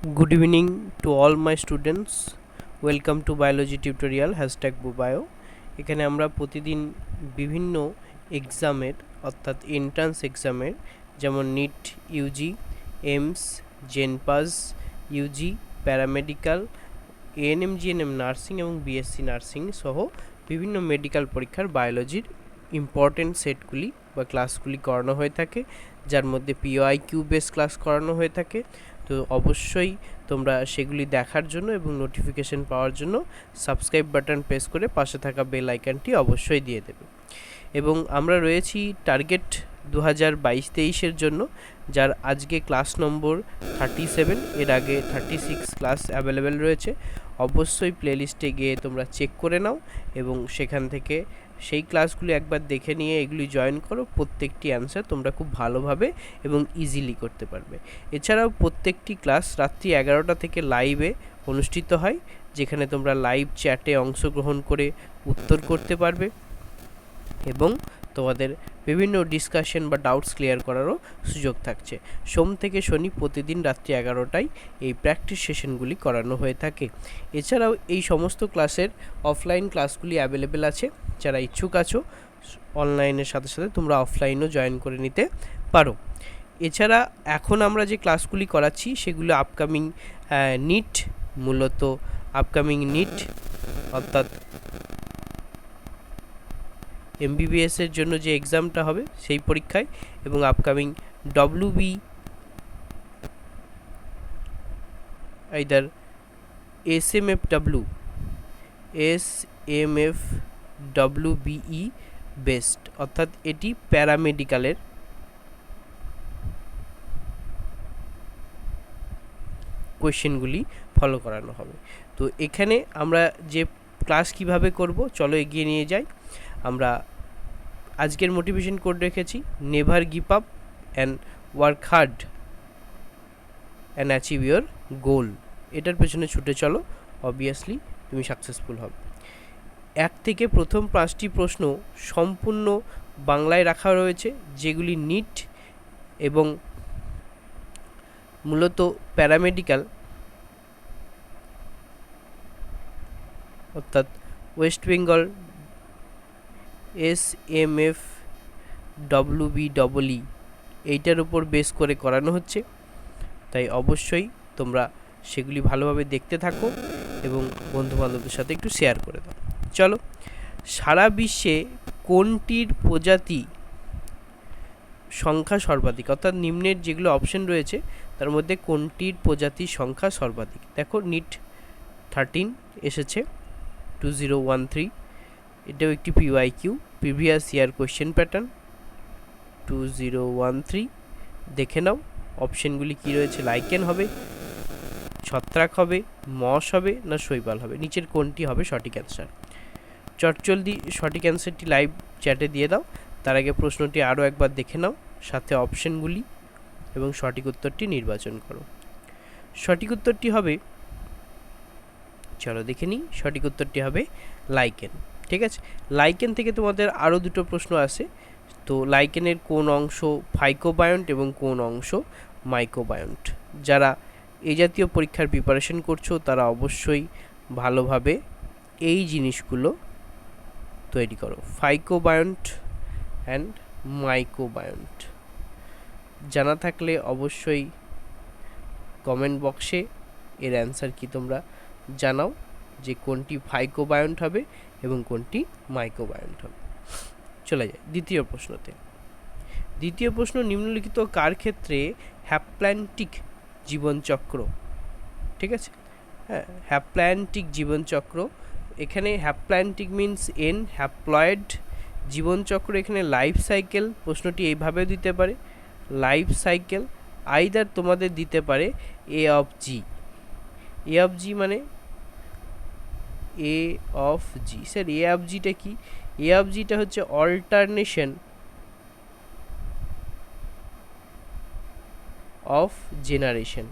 Good evening to all my students. Welcome to biology tutorial #Bubio. এখানে আমরা প্রতিদিন বিভিন্ন এক্সামের অর্থাৎ এন্ট্রান্স এক্সামের যেমন NEET Yuji, AIIMS, জেনপাস Yuji, paramedical, ANM-GNM nursing এবং বিএসসি নার্সিং সহ বিভিন্ন মেডিকেল পরীক্ষার বায়োলজির ইম্পর্টেন্ট সেটগুলি বা ক্লাসগুলি করানো হয়ে থাকে, যার মধ্যে POIQ বেস ক্লাস করানো হয়ে থাকে। তো অবশ্যই তোমরা সেগুলি দেখার জন্য এবং নোটিফিকেশন পাওয়ার জন্য সাবস্ক্রাইব বাটন প্রেস করে পাশে থাকা বেল আইকনটি অবশ্যই দিয়ে দেবে। এবং আমরা রয়েছি টার্গেট 2022-23-এর জন্য, যার আজকে ক্লাস নম্বর 37, এর আগে 36 ক্লাস অ্যাভেলেবেল রয়েছে। অবশ্যই প্লেলিস্টে গিয়ে তোমরা চেক করে নাও এবং সেখান থেকে সেই ক্লাসগুলি একবার দেখে নিয়ে এগুলি জয়েন করো। প্রত্যেকটি অ্যান্সার তোমরা খুব ভালোভাবে এবং ইজিলি করতে পারবে। এছাড়াও প্রত্যেকটি ক্লাস রাত্রি 11টা থেকে লাইভে অনুষ্ঠিত হয়, যেখানে তোমরা লাইভ চ্যাটে অংশগ্রহণ করে উত্তর করতে পারবে এবং তোমাদের বিভিন্ন ডিসকাশন বা ডাউটস ক্লিয়ার করারও সুযোগ থাকছে। সোম থেকে শনি প্রতিদিন রাত্রি 11টায় এই প্র্যাকটিস সেশনগুলি করানো হয়ে থাকে। এছাড়াও এই সমস্ত ক্লাসের অফলাইন ক্লাসগুলি অ্যাভেলেবেল আছে। যারা ইচ্ছুক আছো অনলাইনের সাথে সাথে তোমরা অফলাইনও জয়েন করে নিতে পারো। এছাড়া এখন আমরা যে ক্লাসগুলি করাচ্ছি সেগুলো আপকামিং নিট, মূলত আপকামিং নিট অর্থাৎ MBBS এর জন্য যে এক্সামটা হবে সেই পরীক্ষায়, এবং upcoming WB either SMFWBEE best, অর্থাৎ এটি প্যারামেডিক্যালের কোয়েশ্চেনগুলি ফলো করানো হবে। তো এখানে আমরা যে ক্লাস কিভাবে করব চলো এগিয়ে নিয়ে যাই। আমরা আজকের মোটিভেশন কোড রেখেছি never give up and work hard and achieve your goal. এটার পেছনে ছুটে চলো, অবভিয়াসলি তুমি সাকসেসফুল হবে। 1 থেকে প্রথম 5টি প্রশ্ন সম্পূর্ণ বাংলায় রাখা রয়েছে, যেগুলি নিট এবং মূলত প্যারামেডিক্যাল অর্থাৎ ওয়েস্ট বেঙ্গল SMFWBEE এইটার উপর বেস করে করানো হচ্ছে। তাই অবশ্যই তোমরা সেগুলি ভালোভাবে দেখতে থাকো এবং বন্ধুবান্ধবদের সাথে একটু শেয়ার করে দাও। চলো, সারা বিশ্বে কোনটির প্রজাতি সংখ্যা সর্বাধিক, অর্থাৎ নিম্নের যেগুলো অপশন রয়েছে তার মধ্যে কোনটির প্রজাতির সংখ্যা সর্বাধিক। দেখো নিট 13 এসেছে 2013, এটাও একটি PYQ previous year question pattern 2013। দেখে নাও অপশনগুলি কি রয়েছে। লাইকেন হবে, ছত্রাক হবে, মশ হবে না শৈবাল হবে, নিচের কোনটি হবে সঠিক অ্যান্সার। চটজলদি সঠিক অ্যান্সারটি লাইভ চ্যাটে দিয়ে দাও। তার আগে প্রশ্নটি আরও একবার দেখে নাও, সাথে অপশনগুলি, এবং সঠিক উত্তরটি নির্বাচন করো। সঠিক উত্তরটি হবে, চলো দেখে নিই, সঠিক উত্তরটি হবে লাইকেন। ঠিক আছে, লাইকেন থেকে তোমাদের আরও দুটো প্রশ্ন আসে। তো লাইকেনের কোন অংশ ফাইকোবায়ন্ট এবং কোন অংশ মাইক্রোবায়ন্ট। যারা এই জাতীয় পরীক্ষার প্রিপারেশন করছো তারা অবশ্যই ভালোভাবে এই জিনিসগুলো তৈরি করো, ফাইকোবায়ন্ট অ্যান্ড মাইক্রোবায়ন্ট। জানা থাকলে অবশ্যই কমেন্ট বক্সে এর অ্যান্সার কি তোমরা জানাও, যে কোনটি ফাইকোবায়ন্ট হবে এবং কোনটি মাইক্রোবায়ন্ট হবে। চলে যায় দ্বিতীয় প্রশ্নতে। দ্বিতীয় প্রশ্ন, নিম্নলিখিত কার ক্ষেত্রে হ্যাপ্ল্যান্টিক জীবনচক্র। ঠিক আছে, হ্যাঁ, হ্যাপ্ল্যান্টিক জীবনচক্র। এখানে হ্যাপ্ল্যান্টিক মিনস এন, হ্যাপ্লয়েড জীবনচক্র। এখানে লাইফ সাইকেল, প্রশ্নটি এইভাবে দিতে পারে লাইফ সাইকেল, আইদার তোমাদের দিতে পারে A of G। A of G মানে A of G, sir A of Gটা কি? A of Gটা হচ্ছে অল্টারনেশন অফ জেনারেশন।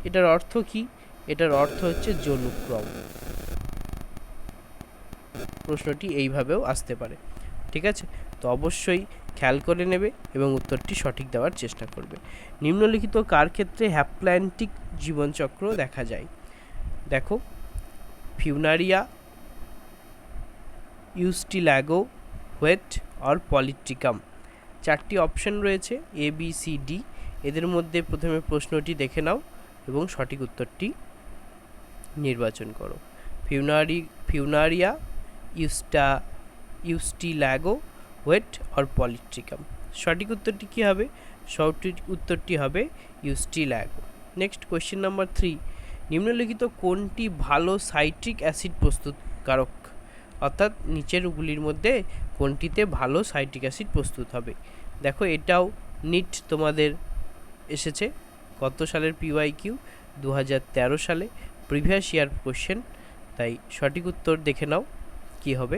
এটার অর্থ কি? এটার অর্থ হচ্ছে জনুক্রম। প্রশ্নটি এইভাবেও আসতে পারে। ঠিক আছে, তো অবশ্যই খেয়াল করে নেবে এবং উত্তরটি সঠিক দেওয়ার চেষ্টা করবে। নিম্নলিখিত কার ক্ষেত্রে হ্যাপ্ল্যান্টিক জীবনচক্র দেখা যায়? দেখো, ফিউনারিয়া, ইউস্টিল্যাগো, হোয়েট আর পলিট্রিকাম। 4টি অপশন রয়েছে এ বি সি ডি। এদের মধ্যে প্রথমে প্রশ্নটি দেখে নাও এবং সঠিক উত্তরটি নির্বাচন করো। ফিউনারিয়া, ইউস্টিল্যাগো, হোয়েট আর পলিট্রিকাম। সঠিক উত্তরটি কী হবে? সঠিক উত্তরটি হবে ইউস্টিল্যাগো। নেক্সট কোয়েশ্চেন নাম্বার 3, নিম্নলিখিত কোনটি ভালো সাইট্রিক অ্যাসিড প্রস্তুতকারক? অর্থাৎ নিচেরগুলির মধ্যে কোনটিতে ভালো সাইট্রিক অ্যাসিড প্রস্তুত হবে? দেখো, এটাও নিট তোমাদের এসেছে কত সালের PYQ? 2013 সালে, প্রিভিয়াস ইয়ার কোশ্চেন। তাই সঠিক উত্তর দেখে নাও কি হবে।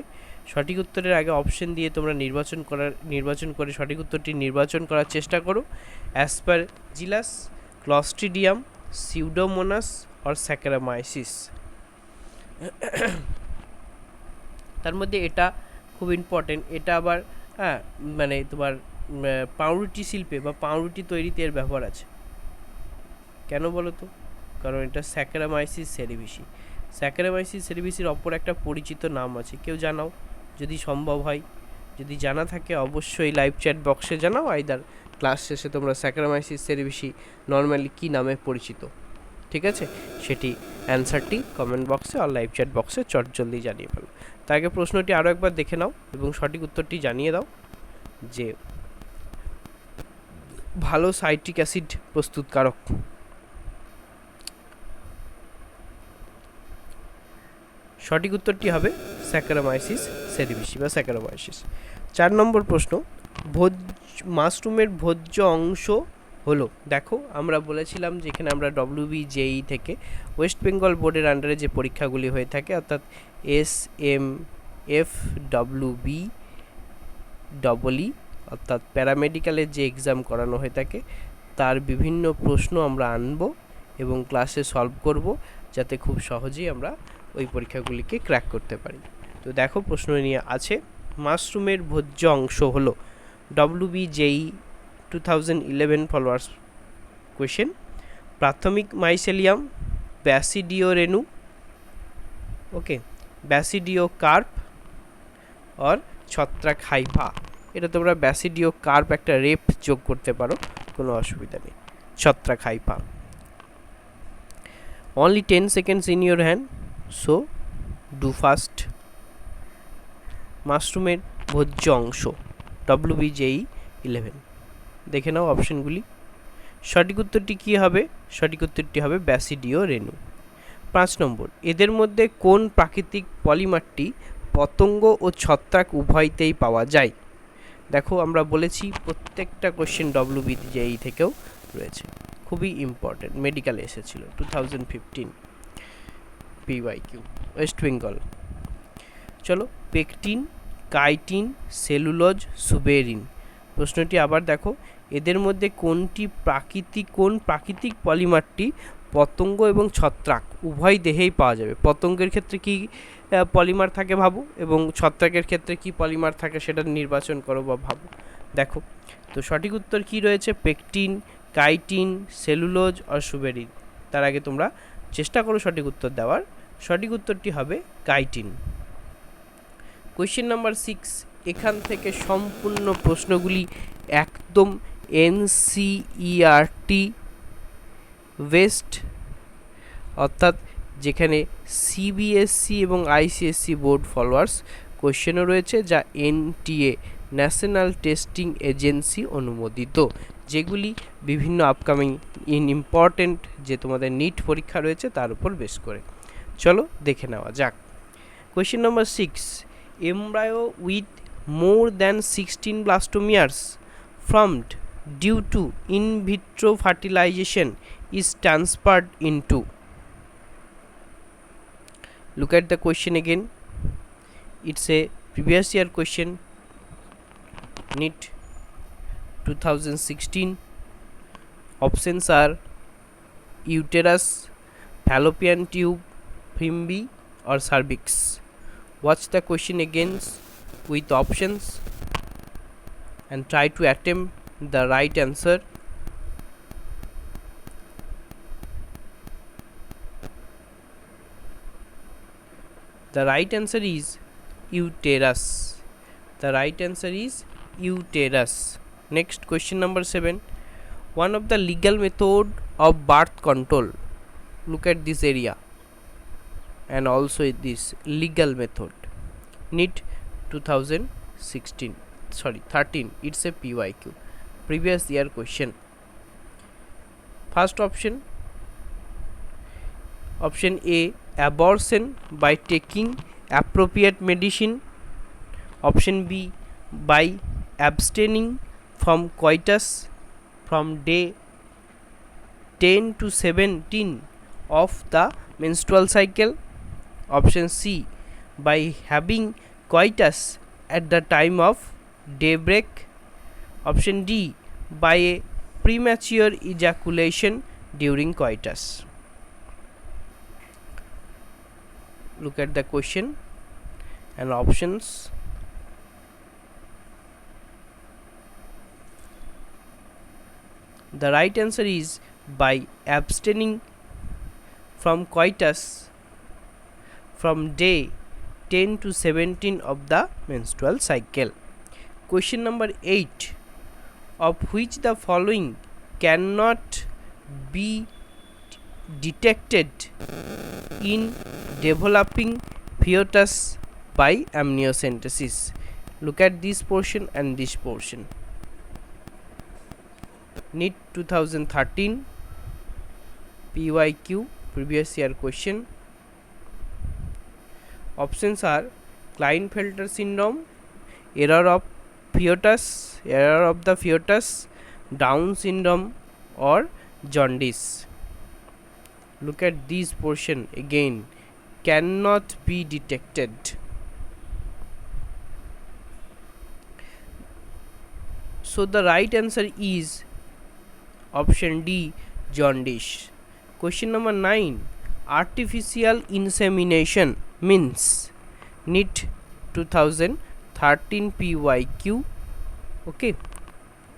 সঠিক উত্তরের আগে অপশন দিয়ে তোমরা নির্বাচন করে সঠিক উত্তরটি নির্বাচন করার চেষ্টা করো। অ্যাসপারজিলাস, ক্লস্ট্রিডিয়াম, সিউডোমোনাস আর স্যাকারামাইসিস। তার মধ্যে এটা খুব ইম্পর্টেন্ট। এটা আবার মানে তোমার পাউরুটি শিল্পে বা পাউরুটি তৈরিতে এর ব্যবহার আছে। কেন বলো তো? কারণ এটা স্যাকারামাইসিস সেরিভিসি। স্যাকারামাইসিস সেরিভিসির অপর একটা পরিচিত নাম আছে, কেউ জানাও যদি সম্ভব হয়। যদি জানা থাকে অবশ্যই লাইভ চ্যাট বক্সে জানাও, আইদার ক্লাস শেষে তোমরা স্যাকারামাইসিস সেরিভিসি নর্মালি কী নামে পরিচিত, ঠিক আছে, সেটি অ্যান্সারটি কমেন্ট বক্সে আর লাইভ চ্যাট বক্সে জলদি জানিয়ে ফেলো। তার আগে প্রশ্নটি আরও একবার দেখে নাও এবং সঠিক উত্তরটি জানিয়ে দাও যে ভালো সাইট্রিক অ্যাসিড প্রস্তুতকারক। সঠিক উত্তরটি হবে স্যাকারামাইসিস সেরিভিসি বা স্যাকারামাইসিস। 4 নম্বর প্রশ্ন, মাশরুমের ভোজ্য অংশ হলো। দেখো, আমরা বলেছিলাম যে এখানে আমরা WBJEE থেকে ওয়েস্ট বেঙ্গল বোর্ডের আন্ডারে যে পরীক্ষাগুলি হয়ে থাকে অর্থাৎ SMFWBEE অর্থাৎ প্যারামেডিক্যালের যে এক্সাম করানো হয়ে থাকে তার বিভিন্ন প্রশ্ন আমরা আনব এবং ক্লাসে সলভ করব, যাতে খুব সহজেই আমরা ওই পরীক্ষাগুলিকে ক্র্যাক করতে পারি। তো দেখো, প্রশ্ন নিয়ে আছে, মাশরুমের ভোজ্য অংশ হলো। WBJEE 2011 followers question. প্রাথমিক মাইসেলিয়াম, ব্যাসিডিও রেনু, ওকে, ব্যাসিডিও কার্প আর ছত্রাক হাইফা। এটা তোমরা ব্যাসিডিও কার্প একটা রেপ যোগ করতে পারো, কোনো অসুবিধা নেই। ছত্রাক Haifa. Only 10 seconds in your hand, so do fast. মাশরুমের ভোজ্য অংশ WBJEE 11। দেখে নাও অপশনগুলি। সঠিক উত্তরটি কী হবে? সঠিক উত্তরটি হবে ব্যাসিডিও রেনু। 5 নম্বর, এদের মধ্যে কোন প্রাকৃতিক পলিমারটি পতঙ্গ ও ছত্রাক উভয়তেই পাওয়া যায়? দেখো, আমরা বলেছি প্রত্যেকটা কোশ্চেন WBJEE থেকেও রয়েছে, খুবই ইম্পর্টেন্ট, মেডিকেলে এসেছিল 2015 PYQ ওয়েস্ট বেঙ্গল। চলো, পেকটিন, কাইটিন, সেলুলোজ, সুবেরিন। প্রশ্নটি আবার দেখো, এদের মধ্যে কোন প্রাকৃতিক পলিমারটি পতঙ্গ এবং ছত্রাক উভয় দেহেই পাওয়া যাবে? পতঙ্গের ক্ষেত্রে কি পলিমার থাকে ভাবো, এবং ছত্রাকের ক্ষেত্রে কি পলিমার থাকে সেটা নির্বাচন করো বা ভাবো। দেখো, তো সঠিক উত্তর কি রয়েছে? পেকটিন, কাইটিন, সেলুলোজ আর সুবেরিন। তার আগে তোমরা চেষ্টা করো সঠিক উত্তর দেওয়ার। সঠিক উত্তরটি হবে কাইটিন। কোয়েশ্চেন নাম্বার 6, এখান থেকে সম্পূর্ণ প্রশ্নগুলি একদম NCERT ওয়েস্ট, অর্থাৎ যেখানে CBSE এবং ICSE বোর্ড ফলোয়ার্স কোয়েশ্চেনও রয়েছে, যা NTA ন্যাশনাল টেস্টিং এজেন্সি অনুমোদিত, যেগুলি বিভিন্ন আপকামিং ইম্পর্টেন্ট যে তোমাদের নিট পরীক্ষা রয়েছে তার উপর বেস করে। চলো দেখে নেওয়া যাক। Question number 6, embryo with more than 16 blastomeres formed due to in vitro fertilization is transferred into. Look at the question again. It's a previous year question, NEET 2016. Options are uterus, fallopian tube, fimbi or cervix. Watch the question again with options. and try to attempt the right answer. The right answer is uterus. The right answer is uterus. Next, question number 7. One of the legal method of birth control. Look at this area and also this legal method. Neet 2013. It's a PYQ. Previous year question. First option. Option A, abortion by taking appropriate medicine. Option B, by abstaining from coitus from day 10 to 17 of the menstrual cycle. Option C, by having coitus at the time of daybreak. Option D, by a premature ejaculation during coitus. Look at the question and options. The right answer is by abstaining from coitus from day 10 to 17 of the menstrual cycle. Question number 8. Of which the following cannot be detected in developing fetus by amniocentesis? Look at this portion and this portion. Neet 2013 PYQ, previous year question. Options are Klinefelter syndrome, error of the fetus, Down syndrome, or jaundice. Look at this portion again. Cannot be detected. So the right answer is option D, jaundice. Question number 9. Artificial insemination means. Neet 2013 PYQ. Okay.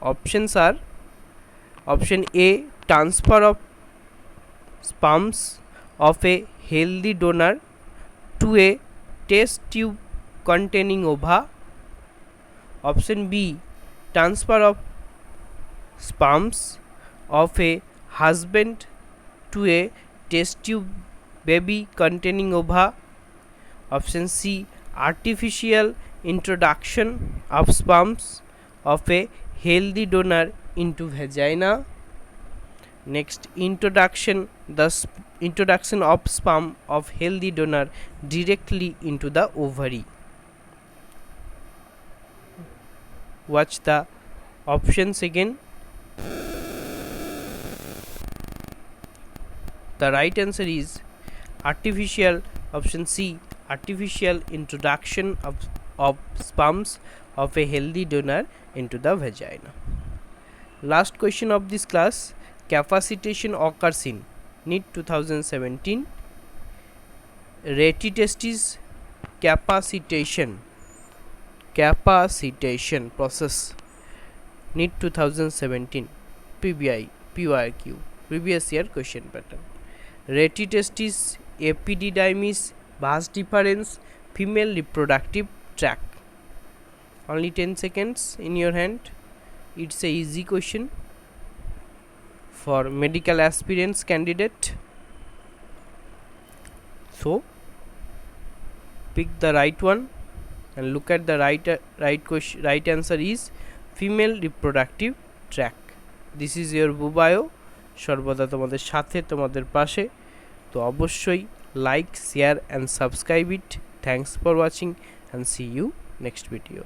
Options are option A, transfer of sperms of a healthy donor to a test tube containing ova. Option B, transfer of sperms of a husband to a test tube baby containing ova. Option C, artificial introduction of sperms of a healthy donor into vagina. Next, introduction of sperm of healthy donor directly into the ovary. Watch the options again. The right answer is artificial, option C, artificial introduction of sperms of a healthy donor into the vagina. Last question of this class. Capacitation occurs in Neet 2017. Retitestis capacitation process. Neet 2017 PYQ, previous year question pattern. Retitestis epididymis, vas deferens, female reproductive tract. Only 10 seconds in your hand. It's a easy question for medical aspirants candidate. So pick the right one and look at the right answer is female reproductive tract. This is your Bubio, সর্বদা তোমাদের সাথে, তোমাদের পাশে। তো অবশ্যই like, share and subscribe it. Thanks for watching and see you next video.